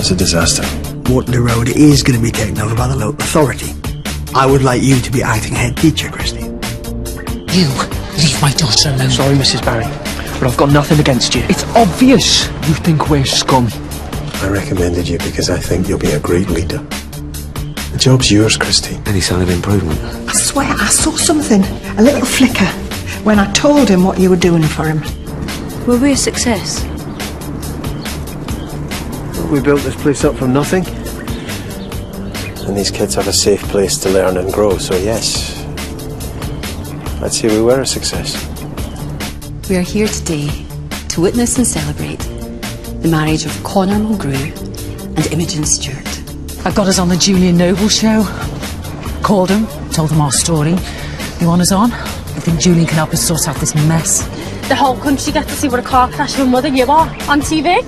It's a disaster. Waterloo Road is going to be taken over by the local authority. I would like you to be acting head teacher, Christy. You leave my daughter alone. Sorry, Mrs. Barry, but I've got nothing against you. It's obvious you think we're scum. I recommended you because I think you'll be a great leader. The job's yours, Christy. Any sign of improvement? I swear I saw something, a little flicker, when I told him what you were doing for him. Were we a success? We built this place up from nothing. And these kids have a safe place to learn and grow, so yes, I'd say we were a success. We are here today to witness and celebrate the marriage of Conor Mulgrew and Imogen Stewart. I got us on the Julian Noble show. Called them, told them our story. You want us on? I think Julian can help us sort out this mess. The whole country gets to see what a car crash of a mother you are on TV.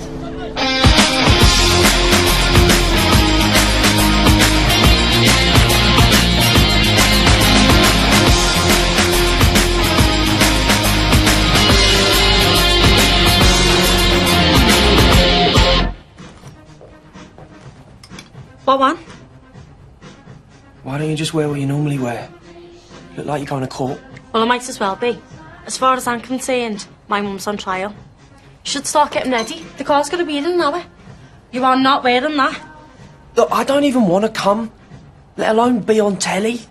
What one? Why don't you just wear what you normally wear? You look like you're going to court. Well, I might as well be. As far as I'm concerned, my mum's on trial. You should start getting ready. The car's going to be in an hour. You are not wearing that. Look, I don't even want to come, let alone be on telly.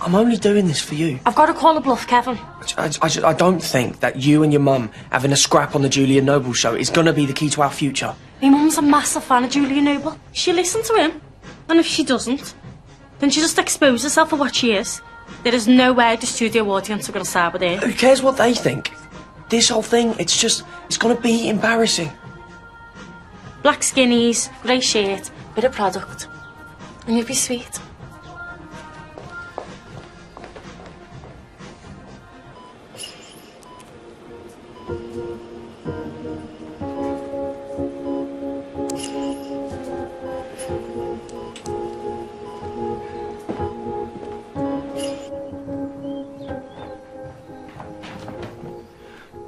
I'm only doing this for you. I've got to call a bluff, Kevin. I don't think that you and your mum having a scrap on the Julian Noble show is going to be the key to our future. My mum's a massive fan of Julian Noble. She'll listen to him. And if she doesn't, then she just exposes herself for what she is. There is no way the studio audience are going to side with her. Who cares what they think? This whole thing, it's going to be embarrassing. Black skinnies, grey shirt, bit of product. And you'll be sweet.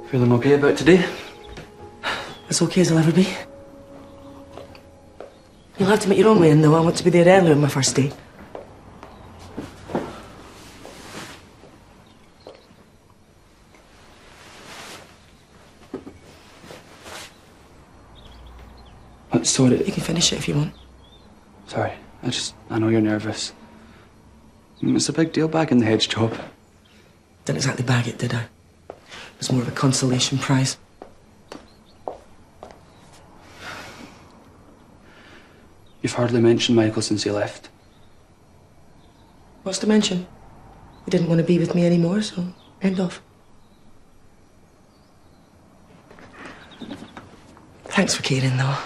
Feeling okay about today? As okay as I'll ever be. You'll have to make your own way in, though. I want to be there early on my first day. Sorry. You can finish it if you want. Sorry, I know you're nervous. It's a big deal back in the hedge job. Didn't exactly bag it, did I? It was more of a consolation prize. You've hardly mentioned Michael since he left. What's to mention? He didn't want to be with me anymore, so end off. Thanks for caring, though.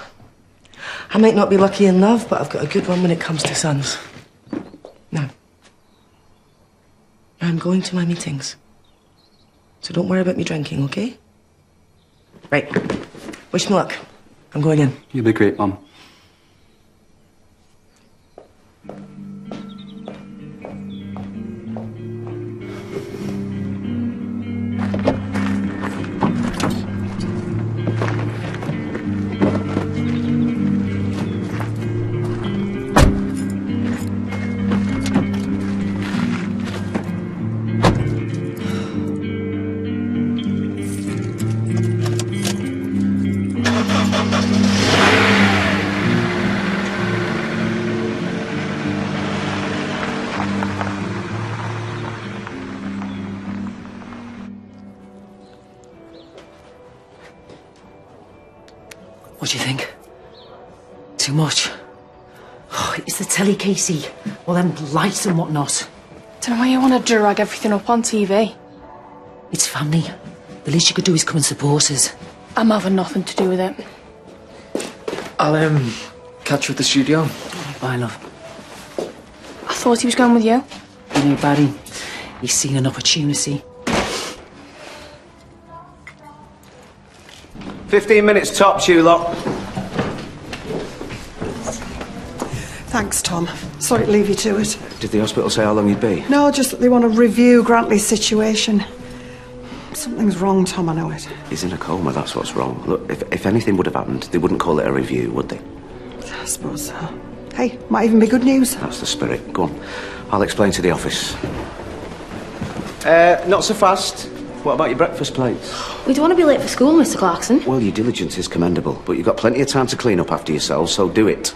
I might not be lucky in love, but I've got a good one when it comes to sons. Now, I'm going to my meetings. So don't worry about me drinking, okay? Right. Wish me luck. I'm going in. You'll be great, Mum. What do you think? Too much? Oh, it's the telly, Casey. All them lights and whatnot. Don't know why you want to drag everything up on TV. It's family. The least you could do is come and support us. I'm having nothing to do with it. I'll, catch you at the studio. Bye, love. I thought he was going with you. You know, Barry, he's seen an opportunity. 15 minutes tops, you lot. Thanks, Tom. Sorry to leave you to it. Did the hospital say how long you'd be? No, just that they want to review Grantley's situation. Something's wrong, Tom, I know it. He's in a coma, that's what's wrong. Look, if anything would have happened, they wouldn't call it a review, would they? I suppose so. Hey, might even be good news. That's the spirit. Go on. I'll explain to the office. Not so fast. What about your breakfast plates? We don't want to be late for school, Mr. Clarkson. Well, your diligence is commendable, but you've got plenty of time to clean up after yourselves, so do it.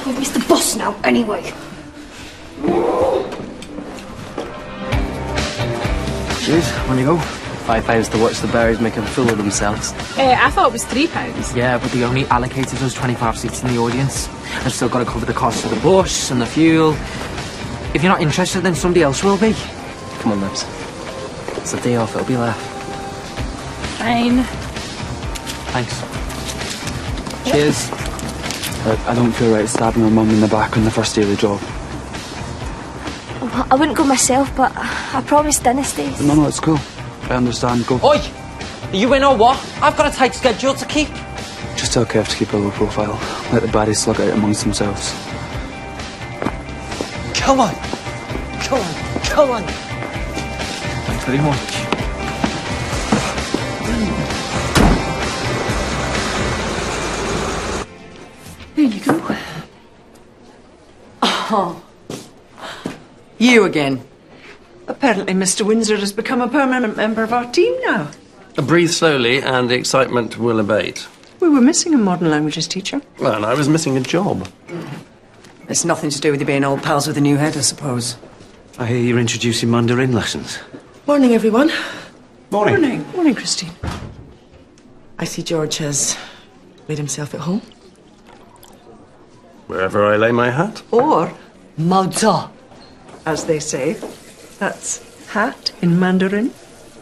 We've missed the bus now, anyway. Cheers. On you go. £5 to watch the bears make a fool of themselves. I thought it was £3. Yeah, but they only allocated us 25 seats in the audience. I've still got to cover the cost of the bus and the fuel. If you're not interested, then somebody else will be. Come on, Lips. It's a day off, it'll be a laugh. Fine. Thanks. Cheers. I don't feel right stabbing my mum in the back on the first day of the job. I wouldn't go myself, but I promised Dennis stays. No, it's cool. I understand. Go. Oi! Are you in or what? I've got a tight schedule to keep. Just tell Kev to keep a low profile. Let the baddies slug out amongst themselves. Come on! Come on! Come on! Thanks very much. There you go. Oh. You again. Apparently Mr. Windsor has become a permanent member of our team now. Breathe slowly and the excitement will abate. We were missing a modern languages teacher. Well, and I was missing a job. It's nothing to do with you being old pals with the new head, I suppose. I hear you're introducing Mandarin lessons. Morning, everyone. Morning. Morning, Christine. I see George has made himself at home. Wherever I lay my hat. Or Mao, as they say. That's hat in Mandarin.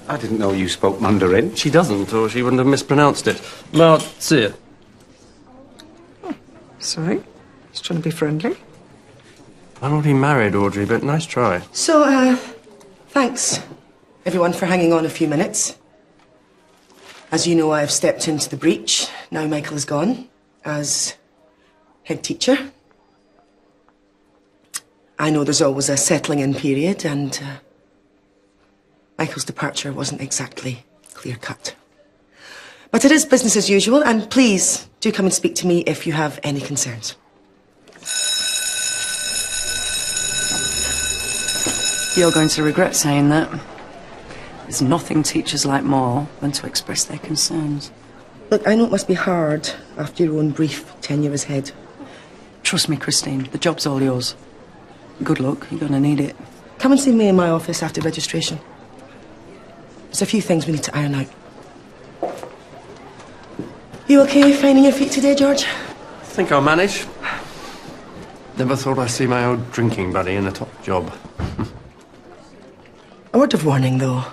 I didn't know you spoke Mandarin. She doesn't, or she wouldn't have mispronounced it. Mao Tse. Sorry. Just trying to be friendly. I'm already married, Audrey, but nice try. So, thanks, everyone, for hanging on a few minutes. As you know, I've stepped into the breach. Now Michael is gone as head teacher. I know there's always a settling-in period, and Michael's departure wasn't exactly clear-cut. But it is business as usual, and please do come and speak to me if you have any concerns. You're going to regret saying that. There's nothing teachers like more than to express their concerns. Look, I know it must be hard after your own brief tenure as head. Trust me, Christine, the job's all yours. Good luck, you're going to need it. Come and see me in my office after registration. There's a few things we need to iron out. You okay finding your feet today, George? I think I'll manage. Never thought I'd see my old drinking buddy in a top job. A word of warning, though.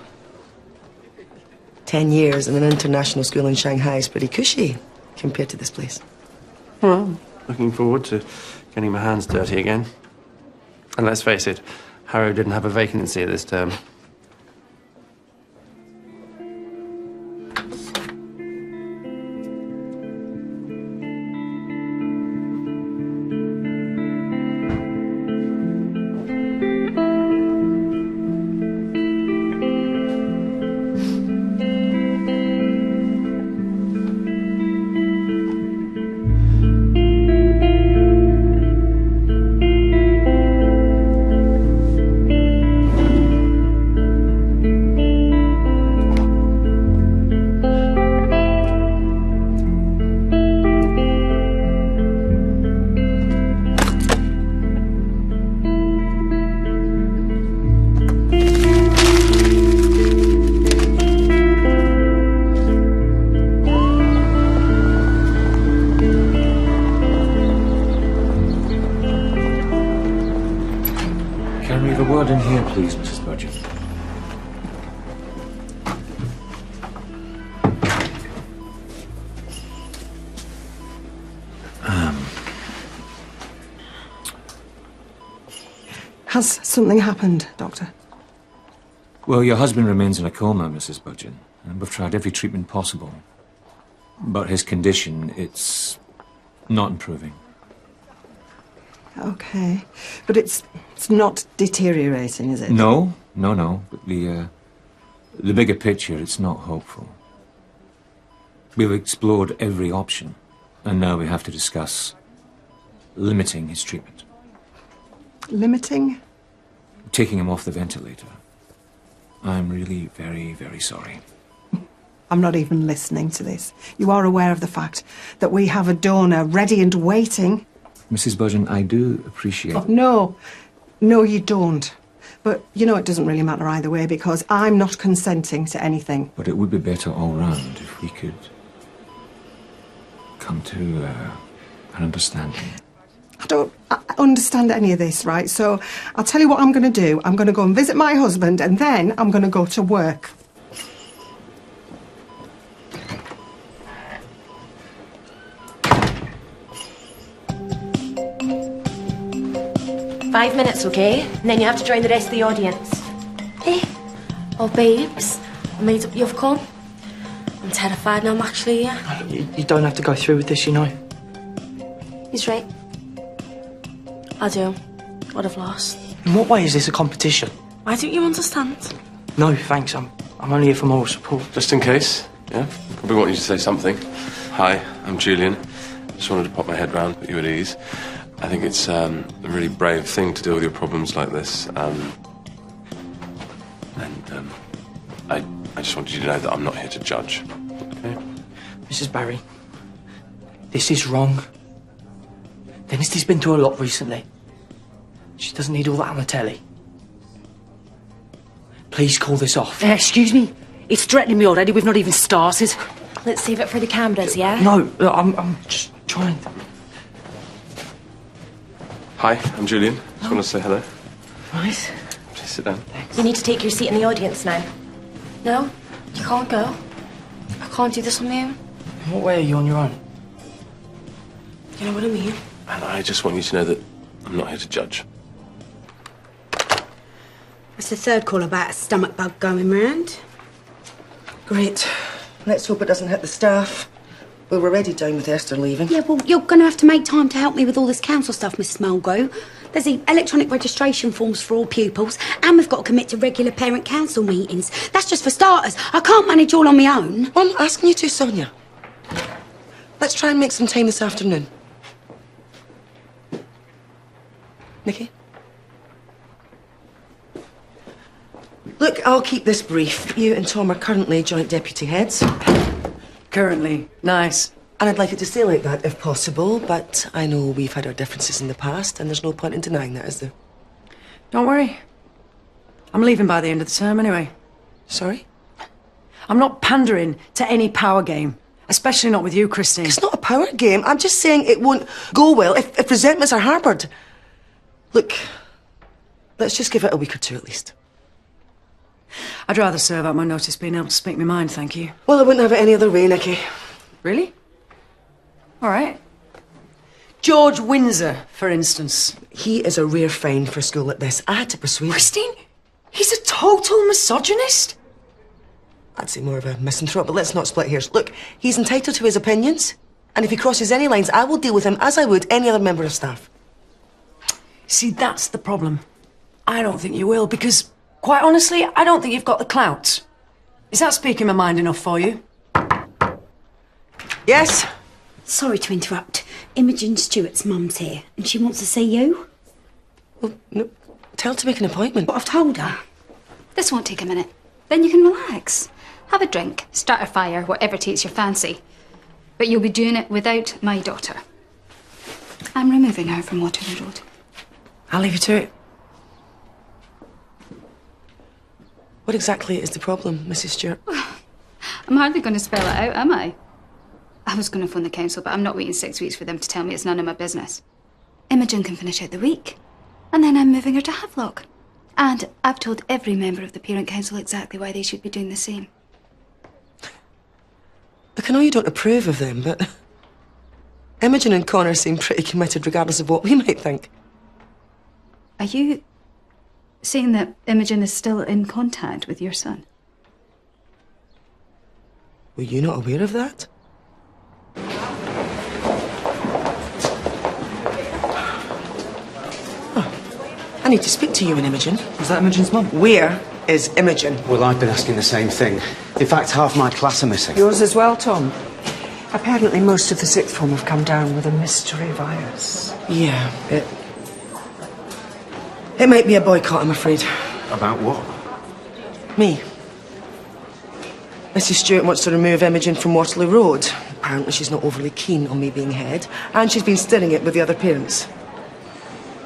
10 years in an international school in Shanghai is pretty cushy compared to this place. Well, looking forward to getting my hands dirty again. And let's face it, Harrow didn't have a vacancy this term. Can we have a word in here, please, Mrs. Budgeon? Has something happened, Doctor? Well, your husband remains in a coma, Mrs. Budgeon, and we've tried every treatment possible. But his condition, it's not improving. OK. But it's not deteriorating, is it? No. But the bigger picture, it's not hopeful. We've explored every option, and now we have to discuss limiting his treatment. Limiting? Taking him off the ventilator. I'm really very, very sorry. I'm not even listening to this. You are aware of the fact that we have a donor ready and waiting. Mrs. Budgeon, I do appreciate... Oh, no. No, you don't. But, you know, it doesn't really matter either way because I'm not consenting to anything. But it would be better all round if we could come to an understanding. I don't understand any of this, right? So I'll tell you what I'm going to do. I'm going to go and visit my husband and then I'm going to go to work. Five minutes, okay? And then you have to join the rest of the audience. Hey? Oh, babes. I made up you've come. I'm terrified now, I'm actually, yeah. You don't have to go through with this, you know. He's right. I do. What I've lost. In what way is this a competition? Why don't you understand? No, thanks. I'm only here for moral support. Just in case, yeah? Probably want you to say something. Hi, I'm Julian. Just wanted to pop my head round, put you at ease. I think it's a really brave thing to deal with your problems like this. I just wanted you to know that I'm not here to judge, okay? Mrs. Barry, this is wrong. Dennisty's been through a lot recently. She doesn't need all that on the telly. Please call this off. Excuse me? It's threatening me already. We've not even started. Let's save it for the cameras, yeah? No, look, I'm just trying. Hi, I'm Julian. Just want to say hello. Right. Please sit down. You need to take your seat in the audience now. No, you can't go. I can't do this on my own. In what way are you on your own? You know what I mean? And I just want you to know that I'm not here to judge. It's the third call about a stomach bug going round. Great. Let's hope it doesn't hit the staff. Well, we're already down with Esther leaving. Yeah, well, you're going to have to make time to help me with all this council stuff, Mrs. Mulgo. There's the electronic registration forms for all pupils, and we've got to commit to regular parent council meetings. That's just for starters. I can't manage all on my own. I'm not asking you to, Sonia. Let's try and make some time this afternoon. Nikki? Look, I'll keep this brief. You and Tom are currently joint deputy heads. Currently. Nice. And I'd like it to stay like that if possible, but I know we've had our differences in the past and there's no point in denying that, is there? Don't worry. I'm leaving by the end of the term anyway. Sorry? I'm not pandering to any power game, especially not with you, Christine. It's not a power game. I'm just saying it won't go well if resentments are harboured. Look, let's just give it a week or two at least. I'd rather serve out my notice being able to speak my mind, thank you. Well, I wouldn't have it any other way, Nikki. Really? All right. George Windsor, for instance. He is a rare find for a school like this. I had to persuade him. Christine, he's a total misogynist. I'd say more of a misanthrope, but let's not split hairs. Look, he's entitled to his opinions, and if he crosses any lines, I will deal with him as I would any other member of staff. See, that's the problem. I don't think you will, because, quite honestly, I don't think you've got the clout. Is that speaking my mind enough for you? Yes? Sorry to interrupt. Imogen Stewart's mum's here, and she wants to see you. Well, no, tell her to make an appointment. But I've told her. This won't take a minute. Then you can relax. Have a drink, start a fire, whatever takes your fancy. But you'll be doing it without my daughter. I'm removing her from Waterloo Road. I'll leave you to it. What exactly is the problem, Mrs. Stewart? I'm hardly going to spell it out, am I? I was going to phone the council, but I'm not waiting 6 weeks for them to tell me it's none of my business. Imogen can finish out the week, and then I'm moving her to Havelock. And I've told every member of the parent council exactly why they should be doing the same. Look, I know you don't approve of them, but Imogen and Connor seem pretty committed regardless of what we might think. Are you saying that Imogen is still in contact with your son? Were you not aware of that? need to speak to you and Imogen. Was that Imogen's mum? Where is Imogen? Well, I've been asking the same thing. In fact, half my class are missing. Yours as well, Tom. Apparently most of the sixth form have come down with a mystery virus. Yeah, it might be a boycott, I'm afraid. About what? Me. Mrs. Stewart wants to remove Imogen from Waterloo Road. Apparently she's not overly keen on me being head, and she's been steering it with the other parents.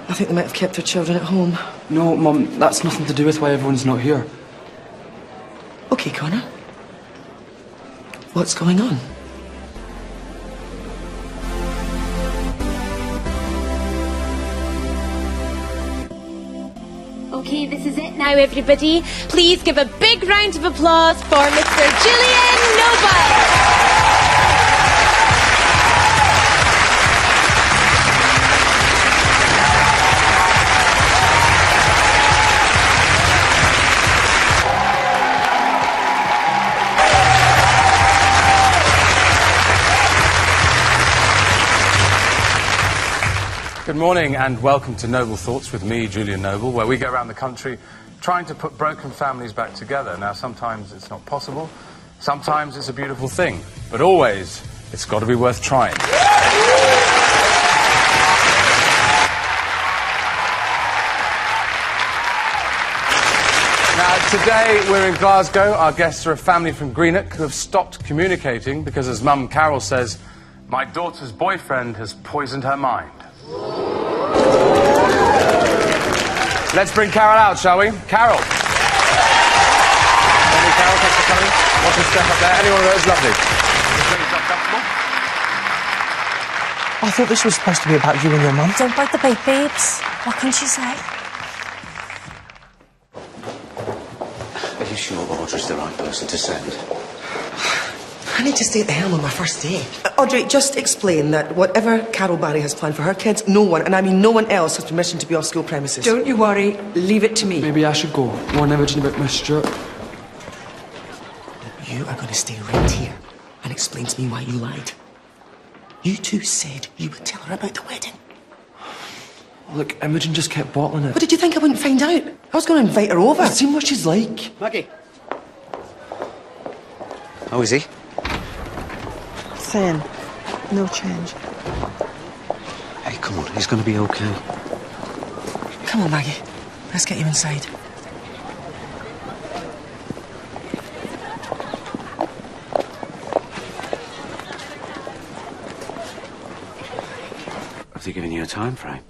I think they might have kept their children at home. No, Mum, that's nothing to do with why everyone's not here. Okay, Connor. What's going on? Okay, this is it now, everybody. Please give a big round of applause for Mr. Julian Noble. Good morning and welcome to Noble Thoughts with me, Julian Noble, where we go around the country trying to put broken families back together. Now, sometimes it's not possible, sometimes it's a beautiful thing, but always it's got to be worth trying. Now, today we're in Glasgow. Our guests are a family from Greenock who have stopped communicating because, as Mum Carol says, my daughter's boyfriend has poisoned her mind. Let's bring Carol out, shall we? Carol. Morning, Carol. Thanks for coming. Watch her step up there. Anyone of those? Lovely. Just make yourself comfortable. I thought this was supposed to be about you and your mum. Don't bite the bait, babes. What can she say? Are you sure Audra's the right person to send? I need to stay at the helm on my first day. Audrey, just explain that whatever Carol Barry has planned for her kids, no one, and I mean no one else, has permission to be off school premises. Don't you worry. Leave it to me. Maybe I should go. Warn Imogen about Miss Stewart. You are going to stay right here and explain to me why you lied. You two said you would tell her about the wedding. Look, Imogen just kept bottling it. What did you think I wouldn't find out? I was going to invite her over. I've seen what she's like. Maggie. How is he? Thin. No change. Hey, come on, he's going to be okay. Come on, Maggie. Let's get you inside. Have they given you a time frame?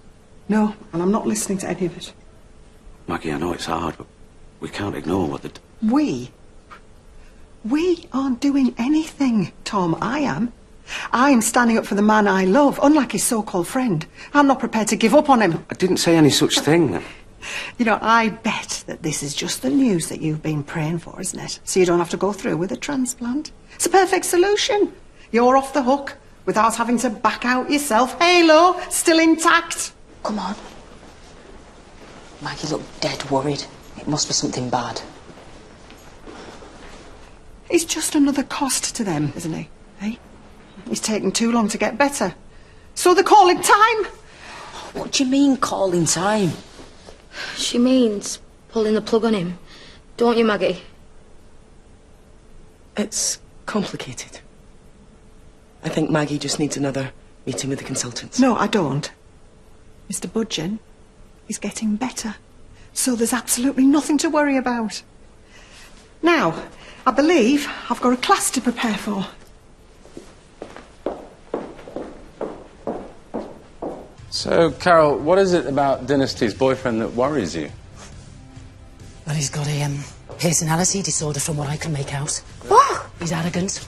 No, and I'm not listening to any of it. Maggie, I know it's hard, but we can't ignore what the... We aren't doing anything, Tom. I am. I'm standing up for the man I love, unlike his so-called friend. I'm not prepared to give up on him. I didn't say any such thing. You know, I bet that this is just the news that you've been praying for, isn't it? So you don't have to go through with a transplant. It's a perfect solution. You're off the hook without having to back out yourself. Halo, still intact. Come on. Maggie looked dead worried. It must be something bad. He's just another cost to them, isn't he? Eh? He's taken too long to get better. So they're calling time. What do you mean, calling time? She means pulling the plug on him. Don't you, Maggie? It's complicated. I think Maggie just needs another meeting with the consultants. No, I don't. Mr. Budgeon is getting better. So there's absolutely nothing to worry about. Now, I believe I've got a class to prepare for. So, Carol, what is it about Dynasty's boyfriend that worries you? Well, he's got a personality disorder from what I can make out. What? He's arrogant,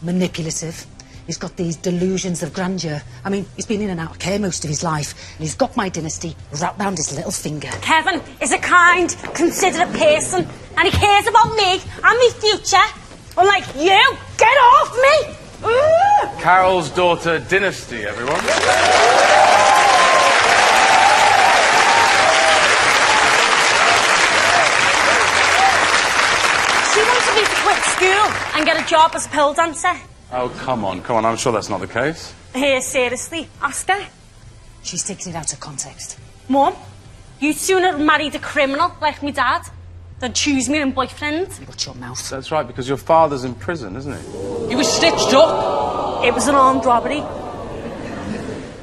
manipulative. He's got these delusions of grandeur. I mean, he's been in and out of care most of his life, and he's got my Dynasty wrapped round his little finger. Kevin is a kind, considerate person, and he cares about me and my future. Unlike you, get off me! Carol's daughter, Dynasty, everyone. She wanted me to quit school and get a job as a pole dancer. Oh, come on. I'm sure that's not the case. Here, seriously, ask her. She's taking it out of context. Mum, You'd sooner have married a criminal like me dad than choose me and boyfriend. Watch your mouth. That's right, because your father's in prison, isn't he? He was stitched up. It was an armed robbery.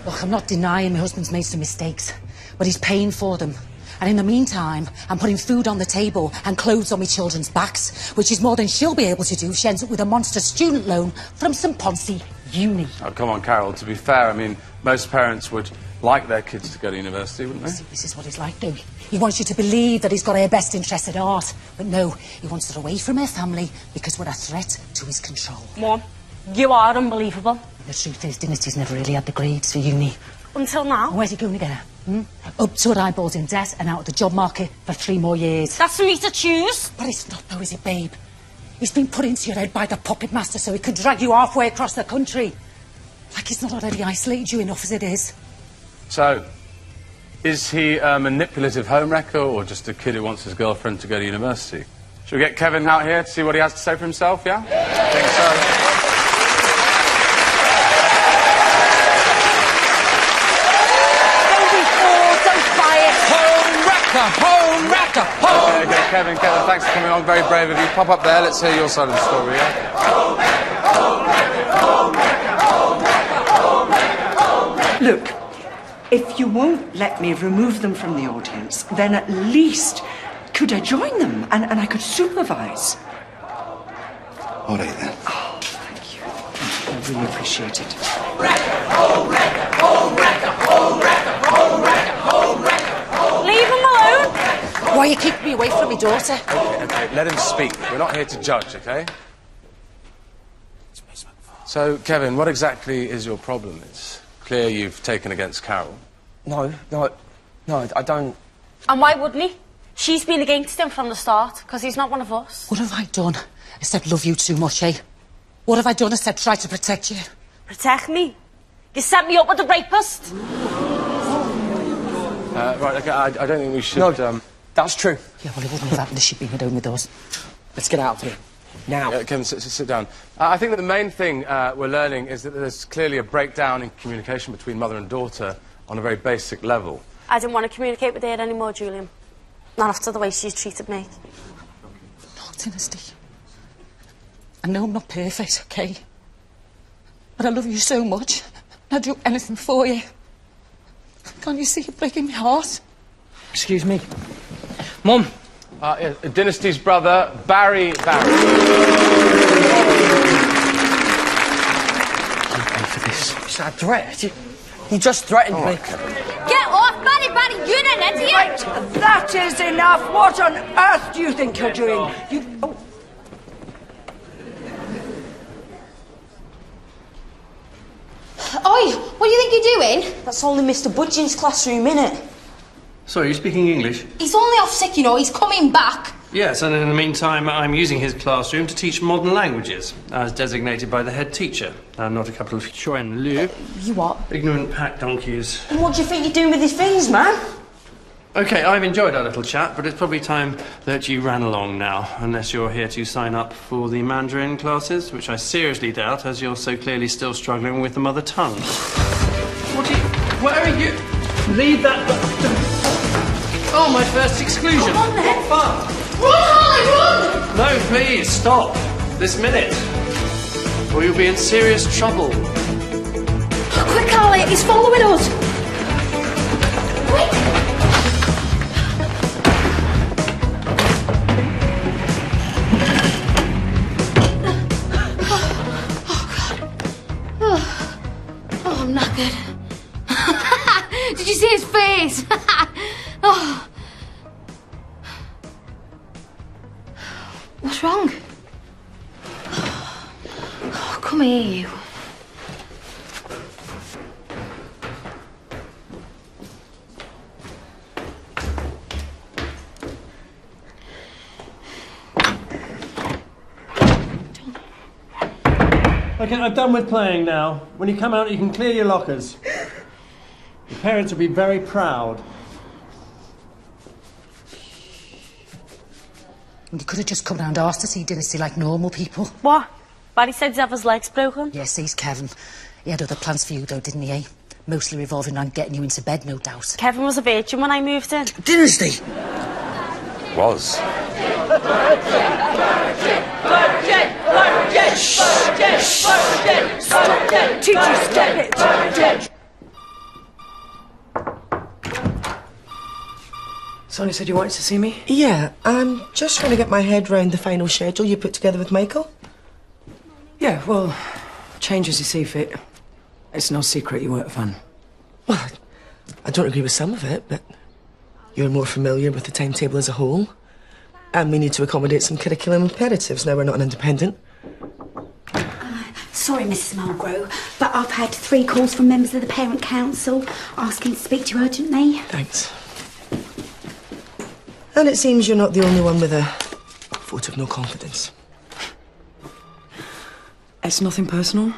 Look, I'm not denying my husband's made some mistakes, but he's paying for them. And in the meantime, I'm putting food on the table and clothes on my children's backs, which is more than she'll be able to do if she ends up with a monster student loan from some Ponzi uni. Oh, come on, Carol. To be fair, I mean, most parents would like their kids to go to university, wouldn't they? See, this is what he's like, though. He wants you to believe that he's got her best interest at heart. But no, he wants her away from her family because we're a threat to his control. Mum, you are unbelievable. The truth is, Dynasty's never really had the grades for uni. Until now. And where's he going to get her? Up to her eyeballs in debt and out of the job market for 3 more years. That's for me to choose. But it's not, though, is it, babe? He's been put into your head by the puppet master so he can drag you halfway across the country. Like he's not already isolated you enough as it is. So, is he a manipulative homewrecker or just a kid who wants his girlfriend to go to university? Should we get Kevin out here to see what he has to say for himself, yeah? I think so. Home wrecker! Okay, Kevin, thanks for coming on. Very brave of you. Pop up there. Let's hear your side of the story, yeah? Look, if you won't let me remove them from the audience, then at least could I join them and I could supervise? All right, then. Oh, thank you. I really appreciate it. Leave him alone. Why are you keeping me away from my daughter? Okay, let him speak. We're not here to judge, okay? So, Kevin, what exactly is your problem? It's clear you've taken against Carol. No, I don't. And why wouldn't he? She's been against him from the start, because he's not one of us. What have I done? I said love you too much, eh? What have I done? I said try to protect you. Protect me? You set me up with the rapist? Right, okay, I don't think we should... No, that's true. Yeah, well, it wouldn't have happened if she'd been at home with us. Let's get out of here. Now. Kevin, sit down. I think that the main thing we're learning is that there's clearly a breakdown in communication between mother and daughter on a very basic level. I didn't want to communicate with her anymore, Julian. Not after the way she's treated me. No, Dynasty. I know I'm not perfect, okay? But I love you so much. I'd do anything for you. Can't you see you're breaking my heart? Excuse me. Mum. Yeah, Dynasty's brother, Barry. You pay for this. It's a threat. You just threatened me. Get off, Barry, you're an idiot! Right, that is enough. What on earth do you think you're doing? Oi, what do you think you're doing? That's only Mr. Budgeon's classroom, innit? Sorry, you're speaking English? He's only off sick, you know, he's coming back. Yes, and in the meantime, I'm using his classroom to teach modern languages, as designated by the head teacher, and not a couple of Chuan Lu. You what? Ignorant pack donkeys. And what do you think you're doing with his things, man? OK, I've enjoyed our little chat, but it's probably time that you ran along now, unless you're here to sign up for the Mandarin classes, which I seriously doubt, as you're so clearly still struggling with the mother tongue. Where are you? Leave that... Oh, my first exclusion. Come on, then. Fun. Run, Harley, run! No, please, stop. This minute. Or you'll be in serious trouble. Quick, Harley, he's following us. Quick! Oh, I'm knackered. Did you see his face? Oh. What's wrong? Oh, come here, you. OK, I'm done with playing now. When you come out, you can clear your lockers. Your parents will be very proud. And he could have just come round ours to see Dynasty like normal people. What? Barry said he'd have his legs broken? Yes, he's Kevin. He had other plans for you, though, didn't he, eh? Mostly revolving around getting you into bed, no doubt. Kevin was a virgin when I moved in. Dynasty! Was. Teacher, stop it! Sonia said you wanted to see me? Yeah, I'm just trying to get my head round the final schedule you put together with Michael. Yeah, well, change as you see fit. It's no secret you weren't a fan. Well, I don't agree with some of it, but you're more familiar with the timetable as a whole. And we need to accommodate some curriculum imperatives. Now we're not an independent. Sorry, Mrs. Mulgrew, but I've had 3 calls from members of the Parent Council asking to speak to you urgently. Thanks. And it seems you're not the only one with a vote of no confidence. It's nothing personal.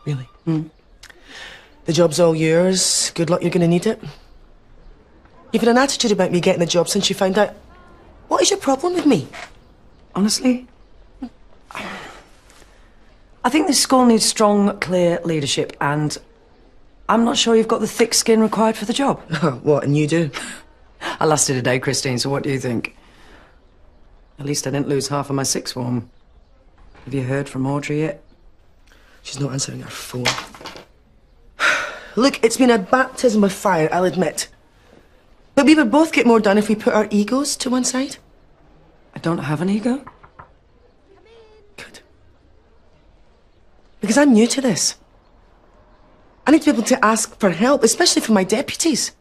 Really? The job's all yours. Good luck, you're going to need it. You've had an attitude about me getting the job since you found out. What is your problem with me? Honestly, I think this school needs strong, clear leadership, and I'm not sure you've got the thick skin required for the job. What, and you do? I lasted a day, Christine, so what do you think? At least I didn't lose half of my sixth form. Have you heard from Audrey yet? She's not answering her phone. Look, it's been a baptism of fire, I'll admit. But we would both get more done if we put our egos to one side. I don't have an ego. Good. Because I'm new to this. I need to be able to ask for help, especially from my deputies.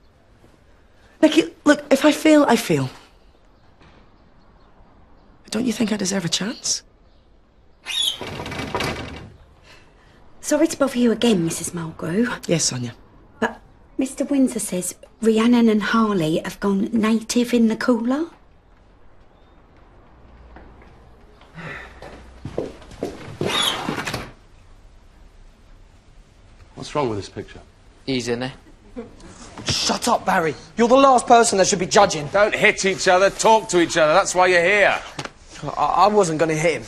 Nicky, look, if I fail, I fail. Don't you think I deserve a chance? Sorry to bother you again, Mrs. Mulgrew. Yes, Sonia. But Mr. Windsor says Rhiannon and Harley have gone native in the cooler. What's wrong with this picture? He's in it. Shut up, Barry. You're the last person that should be judging. Don't hit each other, talk to each other. That's why you're here. I wasn't going to hit him.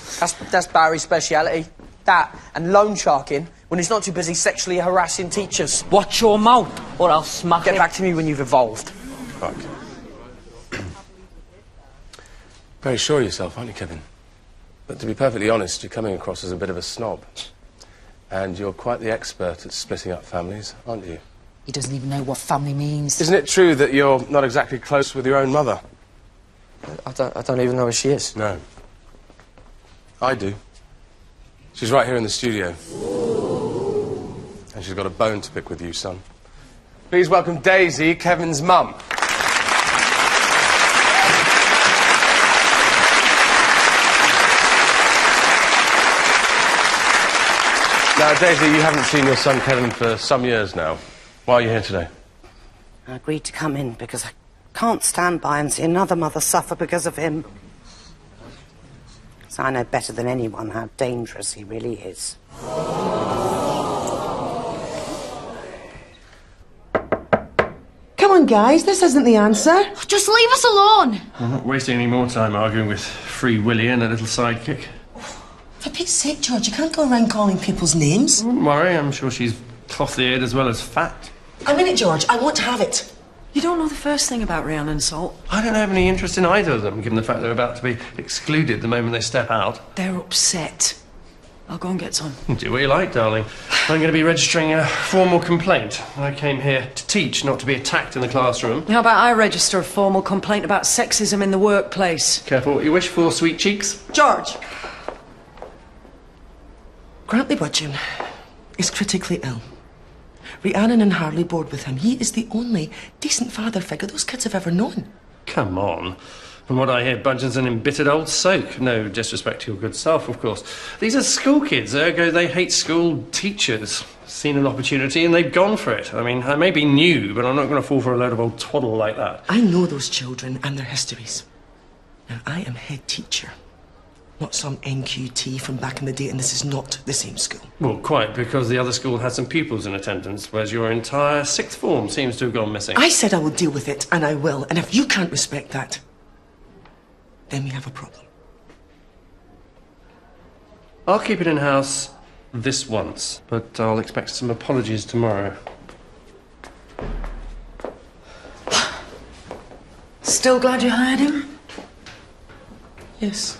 That's Barry's speciality. That and loan sharking when he's not too busy sexually harassing teachers. Watch your mouth, or I'll smack Get it. back to me when you've evolved. Fuck. Very sure of yourself, aren't you, Kevin? But to be perfectly honest, you're coming across as a bit of a snob. And you're quite the expert at splitting up families, aren't you? He doesn't even know what family means. Isn't it true that you're not exactly close with your own mother? I don't even know who she is. No. I do. She's right here in the studio. And she's got a bone to pick with you, son. Please welcome Daisy, Kevin's mum. Now, Daisy, you haven't seen your son Kevin for some years now. Why are you here today? I agreed to come in because I can't stand by and see another mother suffer because of him. So I know better than anyone how dangerous he really is. Come on, guys, this isn't the answer. Just leave us alone. I'm not wasting any more time arguing with Free Willy and a little sidekick. For Pete's sake, George, you can't go around calling people's names. Don't worry, I'm sure she's cloth-eared as well as fat. A minute, George, I won't have it. You don't know the first thing about Rhiannon Salt. I don't have any interest in either of them, given the fact they're about to be excluded the moment they step out. They're upset. I'll go and get some. Do what you like, darling. I'm going to be registering a formal complaint. I came here to teach, not to be attacked in the classroom. How about I register a formal complaint about sexism in the workplace? Careful what you wish for, sweet cheeks. George! Grantley Budgeon is critically ill. Rhiannon and Harley board with him. He is the only decent father figure those kids have ever known. Come on. From what I hear, Budgeon's an embittered old soak. No disrespect to your good self, of course. These are school kids, ergo they hate school teachers. Seen an opportunity and they've gone for it. I mean, I may be new, but I'm not going to fall for a load of old twaddle like that. I know those children and their histories. Now, I am head teacher, not some NQT from back in the day, and this is not the same school. Well, quite, because the other school had some pupils in attendance, whereas your entire sixth form seems to have gone missing. I said I will deal with it, and I will. And if you can't respect that, then we have a problem. I'll keep it in-house this once, but I'll expect some apologies tomorrow. still glad you hired him? Yes.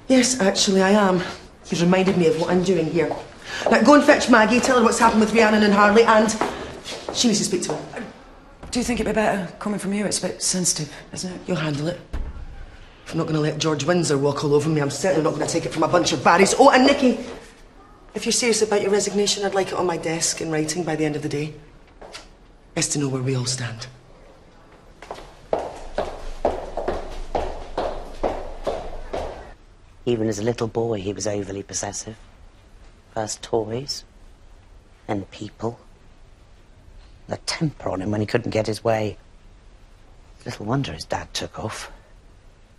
Yes, actually, I am. He's reminded me of what I'm doing here. Now, go and fetch Maggie, tell her what's happened with Rhiannon and Harley, and she needs to speak to him. Do you think it'd be better coming from you? It's a bit sensitive, isn't it? You'll handle it. If I'm not going to let George Windsor walk all over me, I'm certainly not going to take it from a bunch of Barrys. Oh, and Nicky, if you're serious about your resignation, I'd like it on my desk in writing by the end of the day. Best to know where we all stand. Even as a little boy, he was overly possessive. First toys, then people. The temper on him when he couldn't get his way. Little wonder his dad took off.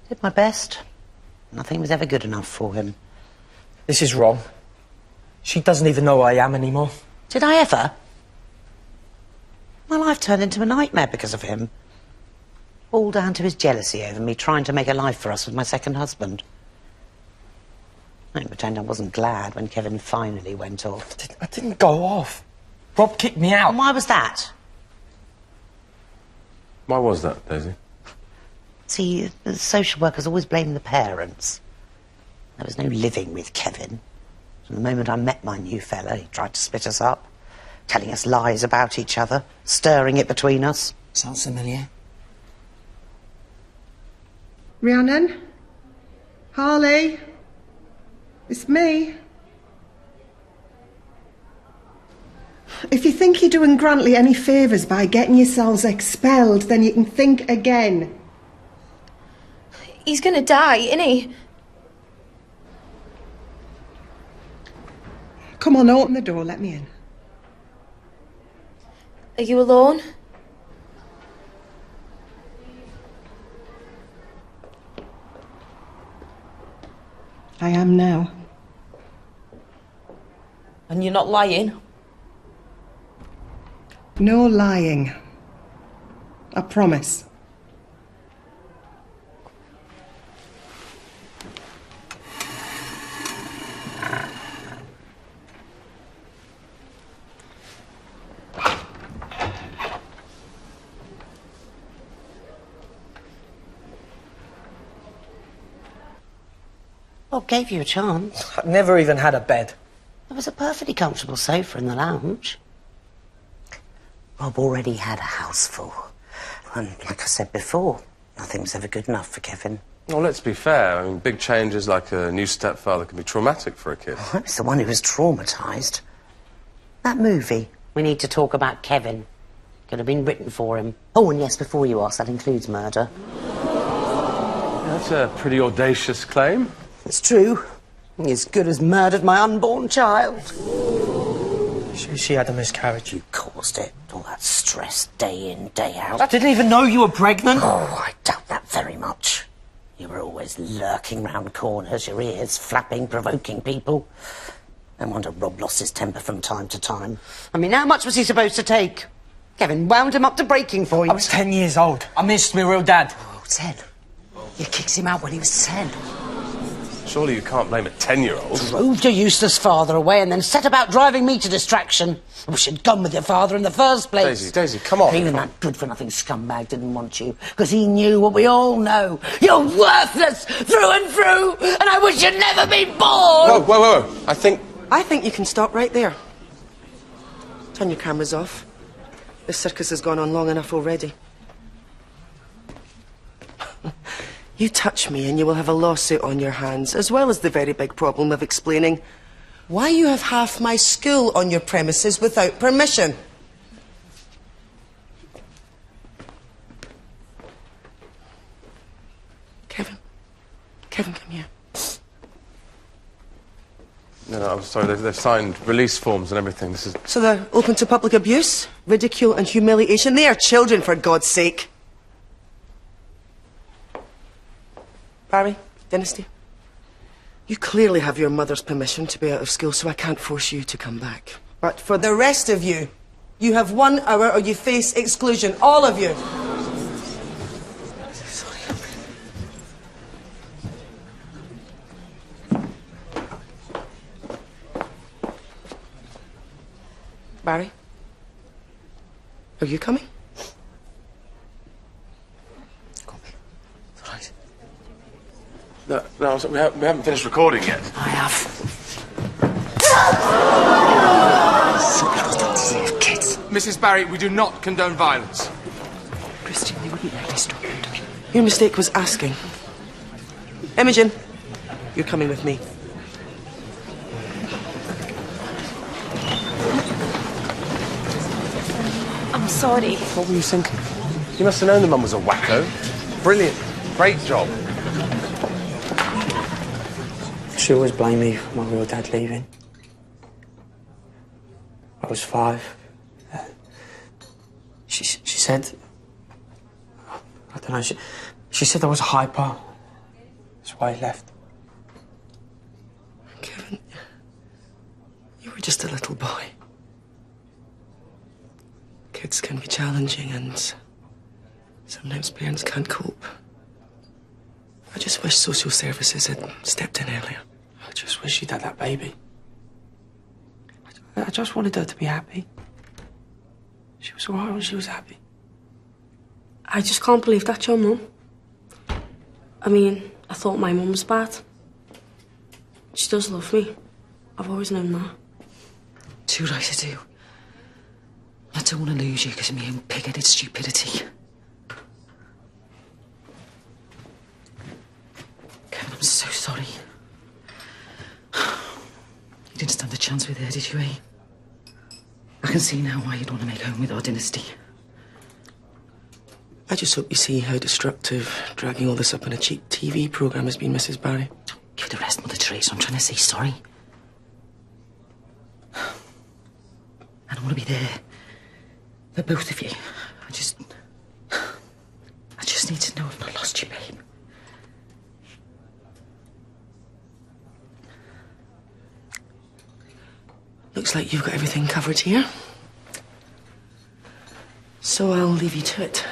Did my best. Nothing was ever good enough for him. This is wrong. She doesn't even know who I am anymore. Did I ever? My life turned into a nightmare because of him. All down to his jealousy over me trying to make a life for us with my second husband. I don't pretend I wasn't glad when Kevin finally went off. I didn't go off. Rob kicked me out. And why was that? Why was that, Daisy? See, the social workers always blame the parents. There was no living with Kevin. From the moment I met my new fella, he tried to split us up, telling us lies about each other, stirring it between us. Sounds familiar. Rhiannon? Harley? It's me. If you think you're doing Grantley any favours by getting yourselves expelled, then you can think again. He's gonna die, isn't he? Come on, open the door, let me in. Are you alone? I am now. And you're not lying? No lying. I promise. Bob gave you a chance. I've never even had a bed. There was a perfectly comfortable sofa in the lounge. Rob already had a house full. And like I said before, nothing was ever good enough for Kevin. Well, let's be fair. I mean, big changes like a new stepfather can be traumatic for a kid. I was the one who was traumatised. That movie, We Need to Talk About Kevin, could have been written for him. Oh, and yes, before you ask, that includes murder. That's a pretty audacious claim. It's true. He as good as murdered my unborn child. She had a miscarriage. You caused it. All that stress, day in, day out. I didn't even know you were pregnant. Oh, I doubt that very much. You were always lurking round corners, your ears flapping, provoking people. No wonder Rob lost his temper from time to time. I mean, how much was he supposed to take? Kevin wound him up to breaking point. I was 10 years old. I missed my real dad. Oh, 10. You kicked him out when he was 10. Surely you can't blame a 10-year-old. Drove your useless father away and then set about driving me to distraction. I wish you'd gone with your father in the first place. Daisy, come on. Even that good-for-nothing scumbag didn't want you, because he knew what we all know. You're worthless through and through, and I wish you'd never been born! Whoa. I think you can stop right there. Turn your cameras off. This circus has gone on long enough already. You touch me and you will have a lawsuit on your hands, as well as the very big problem of explaining why you have half my school on your premises without permission. Kevin, come here. No, I'm sorry, they've signed release forms and everything. This is... So they're open to public abuse, ridicule and humiliation. They are children, for God's sake. Barry, Dynasty, you clearly have your mother's permission to be out of school, so I can't force you to come back. But for the rest of you, you have 1 hour or you face exclusion, all of you. Barry, are you coming? No, we haven't finished recording yet. I have. Some people don't deserve kids. Mrs. Barry, we do not condone violence. Christian, they wouldn't let me stop him. Your mistake was asking. Imogen, you're coming with me. I'm sorry. What were you thinking? You must have known the mum was a wacko. Brilliant. Great job. She always blamed me for my real dad leaving. I was 5. She said... I don't know, she said I was a hyper. That's why he left. Kevin, you were just a little boy. Kids can be challenging and sometimes parents can't cope. I just wish social services had stepped in earlier. I just wish she'd had that baby. I just wanted her to be happy. She was alright when she was happy. I just can't believe that's your mum. I mean, I thought my mum was bad. She does love me. I've always known that. Too right to do. I don't want to lose you because of my own pig-headed stupidity. Kevin, I'm so sorry. You didn't stand a chance with her, did you, eh? I can see now why you'd want to make home with our dynasty. I just hope you see how destructive dragging all this up in a cheap TV programme has been, Mrs. Barry. Give the rest, Mother Teresa. I'm trying to say sorry. And I want to be there for both of you. I just need to know I've not lost you, babe. Looks like you've got everything covered here. So I'll leave you to it.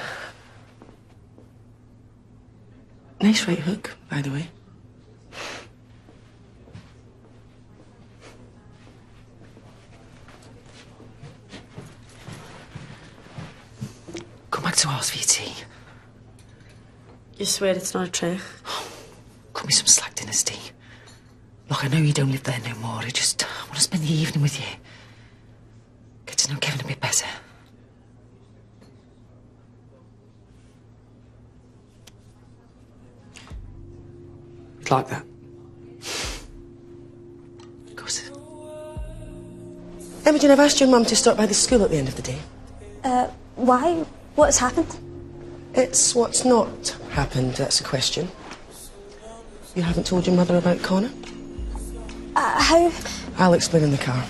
Nice right hook, by the way. Come back to ours for your tea. You swear it's not a trick? Cut me some slack, Dynasty. Look, I know you don't live there no more. I just want to spend the evening with you. Get to know Kevin a bit better. It's like that. Of course. Imogen, I've asked your mum to stop by the school at the end of the day. Why? What's happened? It's what's not happened, that's the question. You haven't told your mother about Connor? How? I'll explain in the car.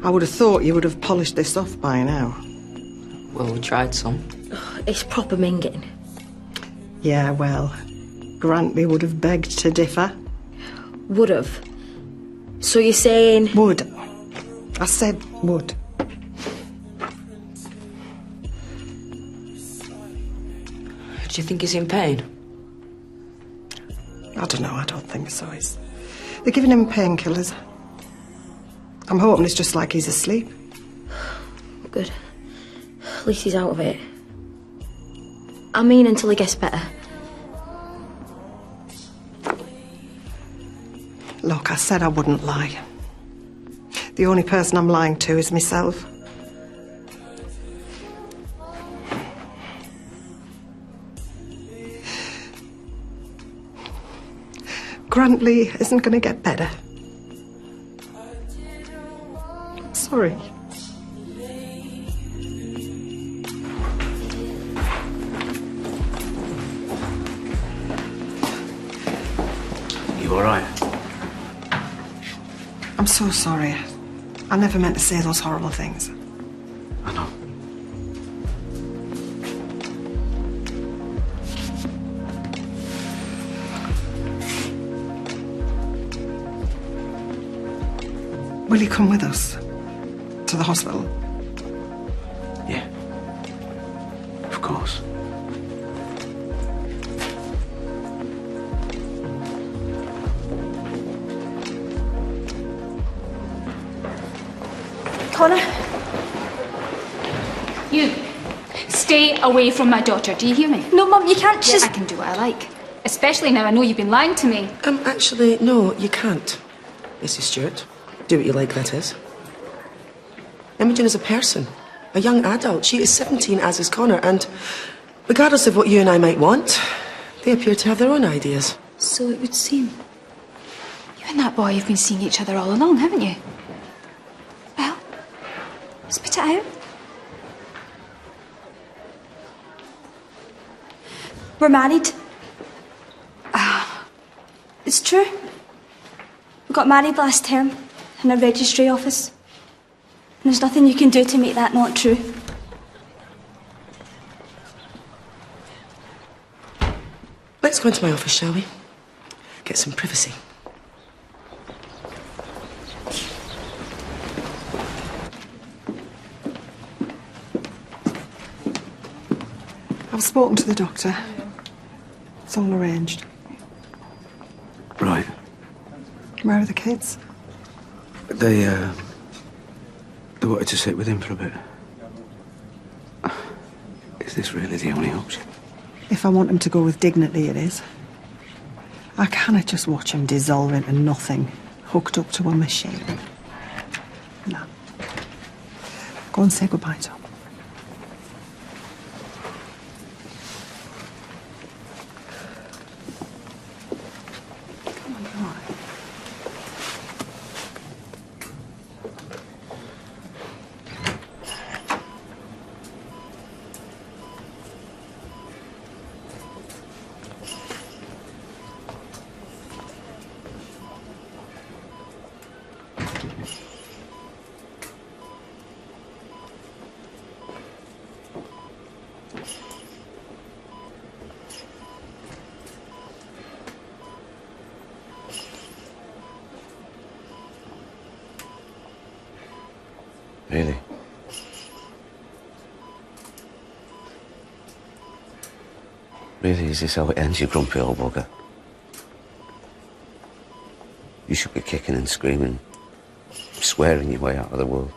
I would have thought you would have polished this off by now. Well, we tried some. It's proper minging. Yeah, well, Grantley would have begged to differ. Would have. So you're saying... Would. I said would. Do you think he's in pain? I don't know, I don't think so. They're giving him painkillers. I'm hoping it's just like he's asleep. Good. At least he's out of it. I mean, until he gets better. Look, I said I wouldn't lie. The only person I'm lying to is myself. Grantley isn't going to get better. Sorry. You all right? I'm so sorry. I never meant to say those horrible things. I know. Will you come with us to the hospital? Yeah. Of course. Connor? You. Stay away from my daughter, do you hear me? No, Mum, you can't just... I can do what I like. Especially now I know you've been lying to me. Actually, no, you can't, Mrs. Stewart. Do what you like, that is. Imogen is a person, a young adult. She is 17, as is Connor, and regardless of what you and I might want, they appear to have their own ideas. So it would seem. You and that boy have been seeing each other all along, haven't you? Well, spit it out. We're married. It's true. We got married last term in a registry office. And there's nothing you can do to make that not true. Let's go into my office, shall we? Get some privacy. I've spoken to the doctor. It's all arranged. Right. Where are the kids? They wanted to sit with him for a bit. Is this really the only option? If I want him to go with dignity, it is. I cannot just watch him dissolve into nothing, hooked up to a machine. No. Go and say goodbye, Tom. Really? Really, is this how it ends, you grumpy old bugger? You should be kicking and screaming, swearing your way out of the world.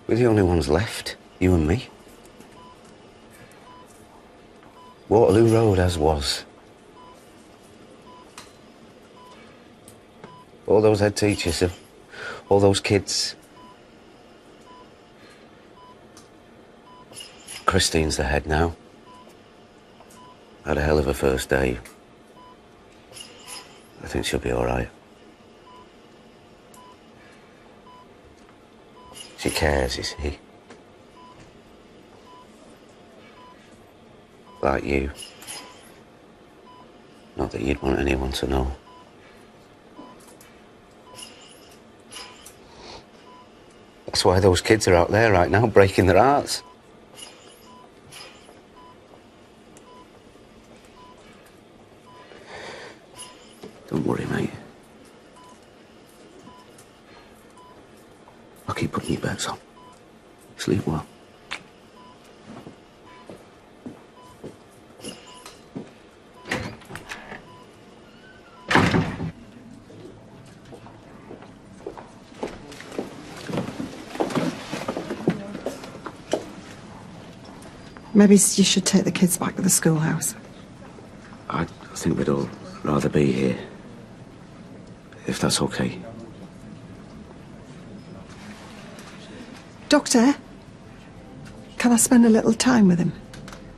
We're the only ones left, you and me. Waterloo Road as was. All those head teachers, all those kids. Christine's the head now. Had a hell of a first day. I think she'll be all right. She cares, you see. Like you. Not that you'd want anyone to know. That's why those kids are out there right now, breaking their hearts. Don't worry, mate. I'll keep putting your bets on. Sleep well. Maybe you should take the kids back to the schoolhouse. I think we'd all rather be here. If that's okay. Doctor, can I spend a little time with him?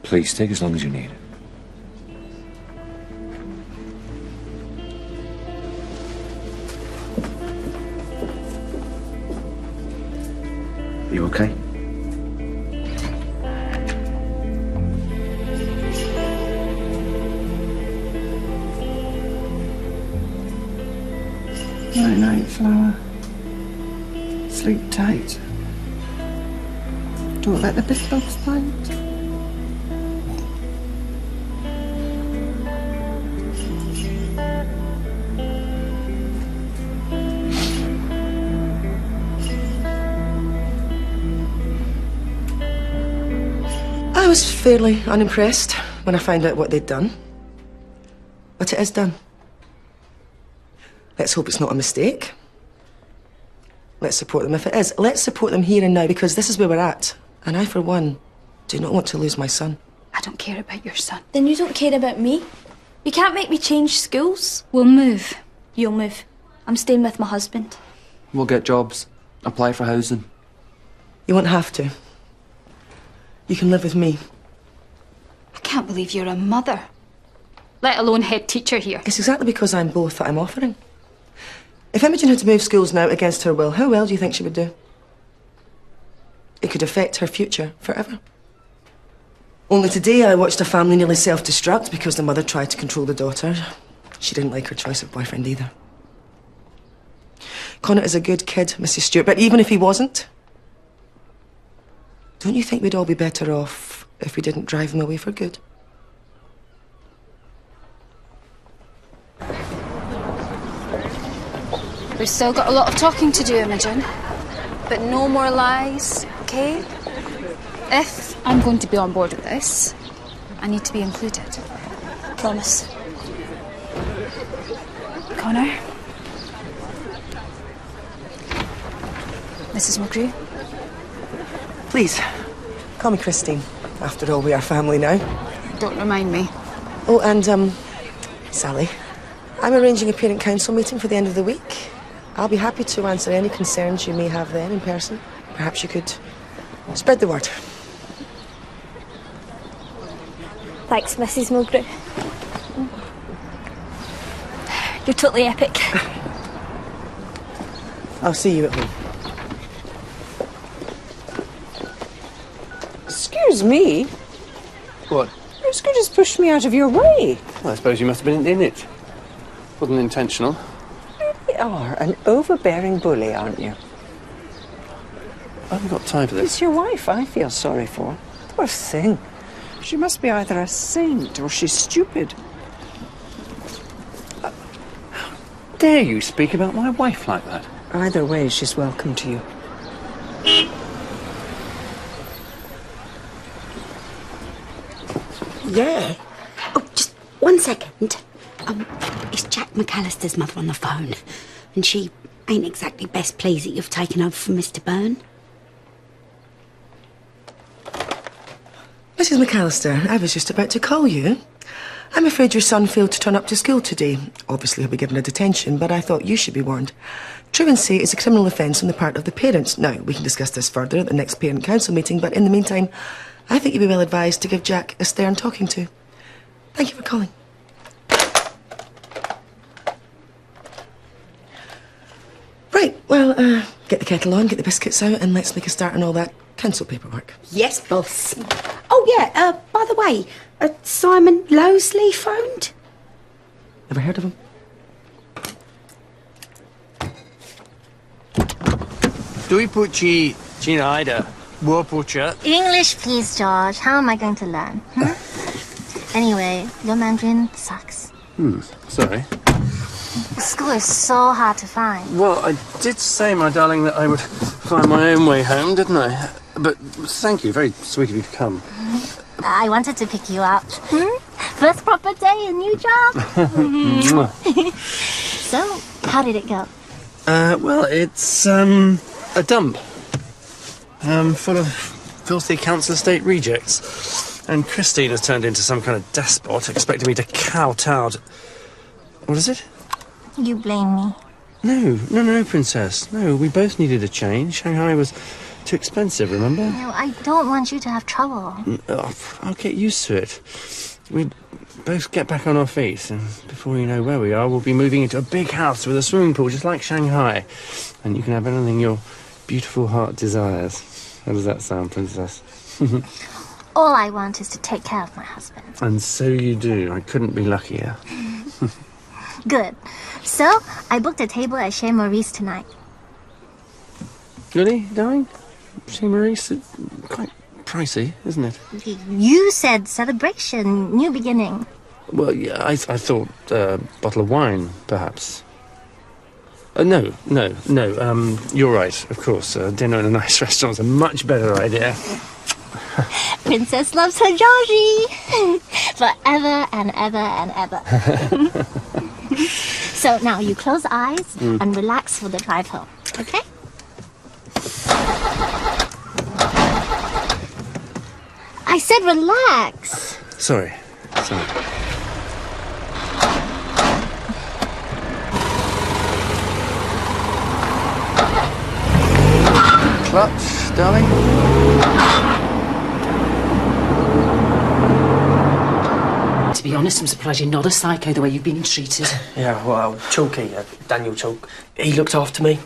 Please, take as long as you need. You okay? Night, night, flower. Sleep tight. Don't let the big bugs bite. I was fairly unimpressed when I found out what they'd done. But it is done. Let's hope it's not a mistake. let's support them. If it is, let's support them here and now, because this is where we're at. And I, for one, do not want to lose my son. I don't care about your son. Then you don't care about me? You can't make me change schools. We'll move. You'll move. I'm staying with my husband. We'll get jobs, apply for housing. You won't have to. You can live with me. I can't believe you're a mother, let alone head teacher here. It's exactly because I'm both that I'm offering. If Imogen had to move schools now against her will, how well do you think she would do? It could affect her future forever. Only today I watched a family nearly self-destruct because the mother tried to control the daughter. She didn't like her choice of boyfriend either. Connor is a good kid, Mrs. Stewart, but even if he wasn't, don't you think we'd all be better off if we didn't drive him away for good? We've still got a lot of talking to do, Imogen. But no more lies, okay? If I'm going to be on board with this, I need to be included. Promise. Connor? Mrs. McGrew? Please, call me Christine. After all, we are family now. Don't remind me. Oh, and, Sally, I'm arranging a parent council meeting for the end of the week. I'll be happy to answer any concerns you may have then in person. Perhaps you could spread the word. Thanks, Mrs. Mulgrew. You're totally epic. I'll see you at home. Excuse me? What? You're as good as pushed me out of your way. Well, I suppose you must have been in it. Wasn't intentional. You are an overbearing bully, aren't you? I haven't got time for this. It's your wife I feel sorry for. Poor thing. She must be either a saint or she's stupid. How dare you speak about my wife like that? Either way, she's welcome to you. Yeah. Oh, just 1 second. It's Jack McAllister's mother on the phone. And she ain't exactly best pleased that you've taken over from Mr. Byrne. Mrs. McAllister, I was just about to call you. I'm afraid your son failed to turn up to school today. Obviously, he'll be given a detention, but I thought you should be warned. Truancy is a criminal offence on the part of the parents. Now, we can discuss this further at the next parent council meeting, but in the meantime, I think you'd be well advised to give Jack a stern talking to. Thank you for calling. Right, well, get the kettle on, get the biscuits out, and let's make a start on all that council paperwork. Yes, boss. Oh, yeah, by the way, Simon Lowesley phoned? Never heard of him? Dwi puchi Chinaida. Wopucha. English, please, George. How am I going to learn? Anyway, your Mandarin sucks. Sorry. School is so hard to find. Well, I did say, my darling, that I would find my own way home, didn't I? But thank you. Very sweet of you to come. I wanted to pick you up. First proper day, a new job. So, how did it go? Well, it's, a dump. Full of filthy council estate rejects. And Christine has turned into some kind of despot, expecting me to kowtow to... What is it? You blame me. No, Princess. No, we both needed a change. Shanghai was too expensive, remember? No, I don't want you to have trouble. I'll get used to it. We both get back on our feet, and before you know where we are, we'll be moving into a big house with a swimming pool, just like Shanghai. And you can have anything your beautiful heart desires. How does that sound, Princess? All I want is to take care of my husband. And so you do. I couldn't be luckier. Good. So, I booked a table at Chez Maurice tonight. Really, darling? Chez Maurice? Quite pricey, isn't it? You said celebration, new beginning. Well, yeah, I thought a bottle of wine, perhaps. No, you're right, of course. Dinner in a nice restaurant is a much better idea. Princess loves her Georgie. Forever and ever and ever. So now you close eyes and relax for the drive home, okay? I said relax. Sorry. Clutch, darling. To be honest, I'm surprised you're not a psycho the way you've been treated. Yeah, well, Chalky, Daniel Chalk, he looked after me.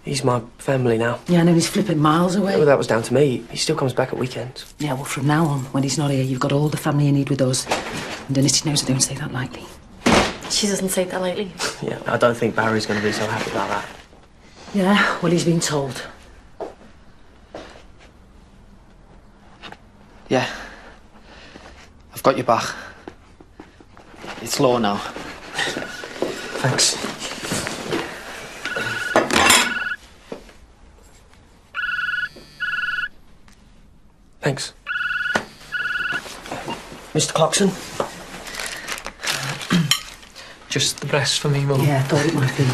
He's my family now. Yeah, I know he's flipping miles away. Well, that was down to me. He still comes back at weekends. Yeah, well, from now on, when he's not here, you've got all the family you need with us. And Dennis knows I don't say that lightly. She doesn't say that lightly. Yeah, I don't think Barry's going to be so happy about that. Yeah, well, he's been told. Yeah. I've got your back. It's law now. Thanks. Thanks. Mr. Clarkson? Just the best for me, Mum. Yeah, I thought it might be.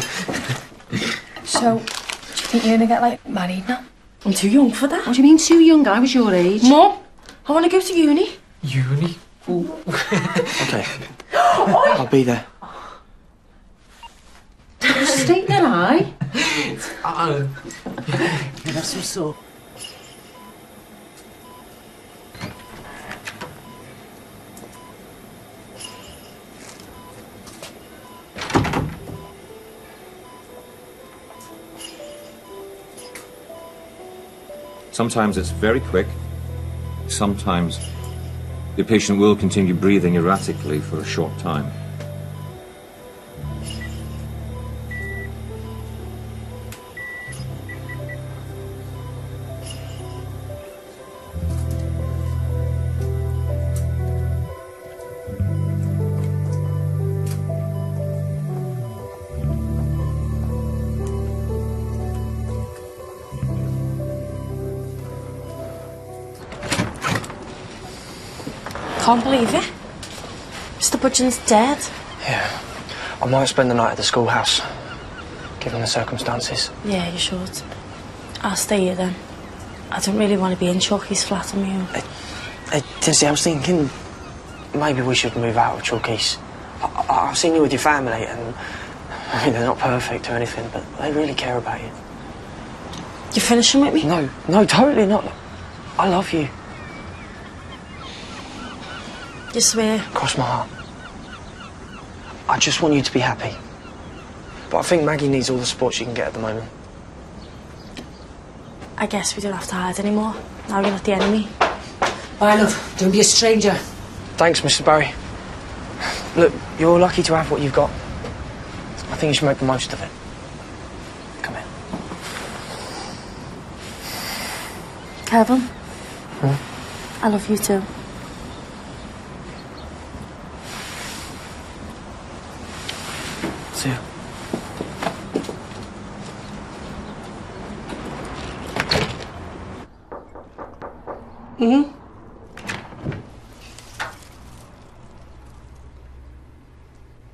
So, do you think you're gonna get, like, married now? I'm too young for that. What do you mean too young? I was your age. Mum, I want to go to uni. Uni? Okay. I'll be there. State that eye. That's some sort. Sometimes it's very quick. Sometimes the patient will continue breathing erratically for a short time. Can't believe it. Mr. Budgeon's dead. Yeah. I might spend the night at the schoolhouse, given the circumstances. Yeah, you should. I'll stay here then. I don't really want to be in Chalky's flat on my own. Tinsy, I was thinking maybe we should move out of Chalky's. I've seen you with your family, and I mean, they're not perfect or anything, but they really care about you. You finishing with me? No, totally not. I love you. You swear? Cross my heart. I just want you to be happy. But I think Maggie needs all the support she can get at the moment. I guess we don't have to hide anymore. Now you're not the enemy. Bye, love. Don't be a stranger. Thanks, Mr. Barry. Look, you're lucky to have what you've got. I think you should make the most of it. Come here. Kevin? I love you too. See you.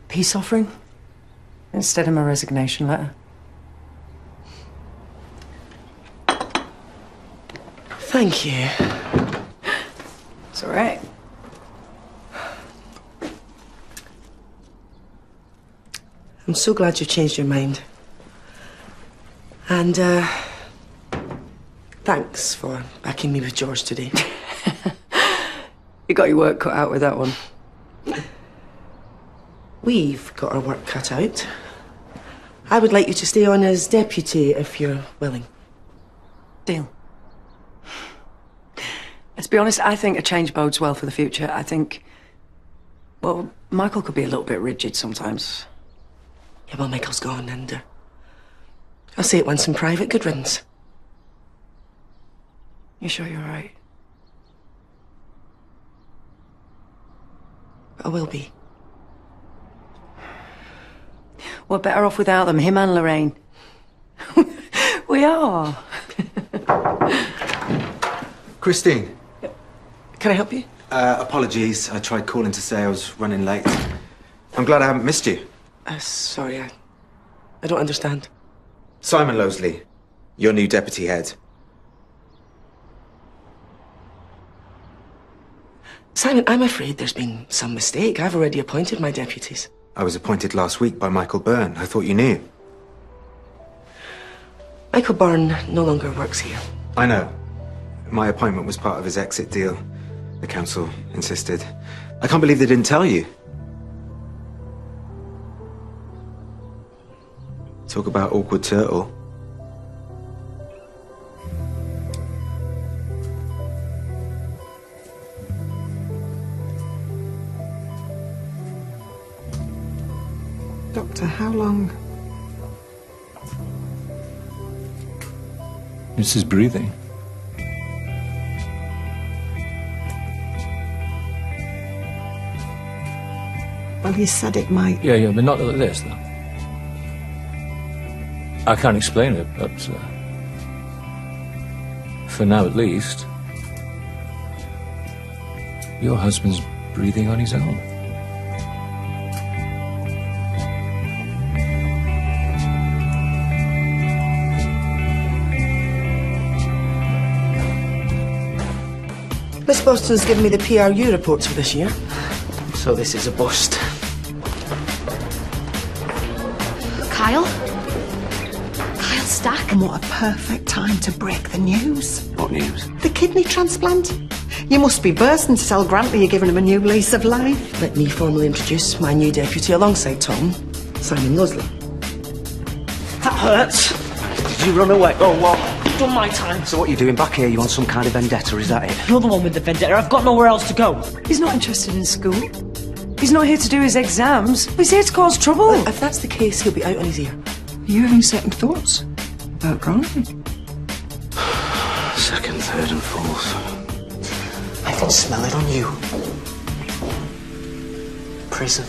Peace offering? Instead of my resignation letter. Thank you. It's all right. I'm so glad you've changed your mind. And, thanks for backing me with George today. You got your work cut out with that one. We've got our work cut out. I would like you to stay on as deputy if you're willing. Deal. Let's be honest, I think a change bodes well for the future. I think, well, Michael could be a little bit rigid sometimes. Yeah, well, Michael's gone, and I'll say it once in private. Good riddance. You sure you're right? I will be. We're better off without them, him and Lorraine. We are. Christine. Can I help you? Apologies. I tried calling to say I was running late. I'm glad I haven't missed you. Sorry, I don't understand. Simon Lowesley, your new deputy head. Simon, I'm afraid there's been some mistake. I've already appointed my deputies. I was appointed last week by Michael Byrne. I thought you knew. Michael Byrne no longer works here. I know. My appointment was part of his exit deal. The council insisted. I can't believe they didn't tell you. Talk about awkward turtle. Doctor, how long? It's his breathing. Well, you said it might. Yeah, but not like this, though. I can't explain it, but for now at least, your husband's breathing on his own. Miss Boston's given me the PRU reports for this year. So this is a bust. Kyle? Kyle Stack? And what a perfect time to break the news. What news? The kidney transplant. You must be bursting to tell Grantley you're giving him a new lease of life. Let me formally introduce my new deputy alongside Tom, Simon Losley. That hurts. Did you run away? Oh, what? I've done my time. So what are you doing back here? You on some kind of vendetta, is that it? You're the one with the vendetta. I've got nowhere else to go. He's not interested in school. He's not here to do his exams. He's here to cause trouble. Well, if that's the case, he'll be out on his ear. Are you having second thoughts about Grantley? Second, third and fourth. I can smell it on you. Prison.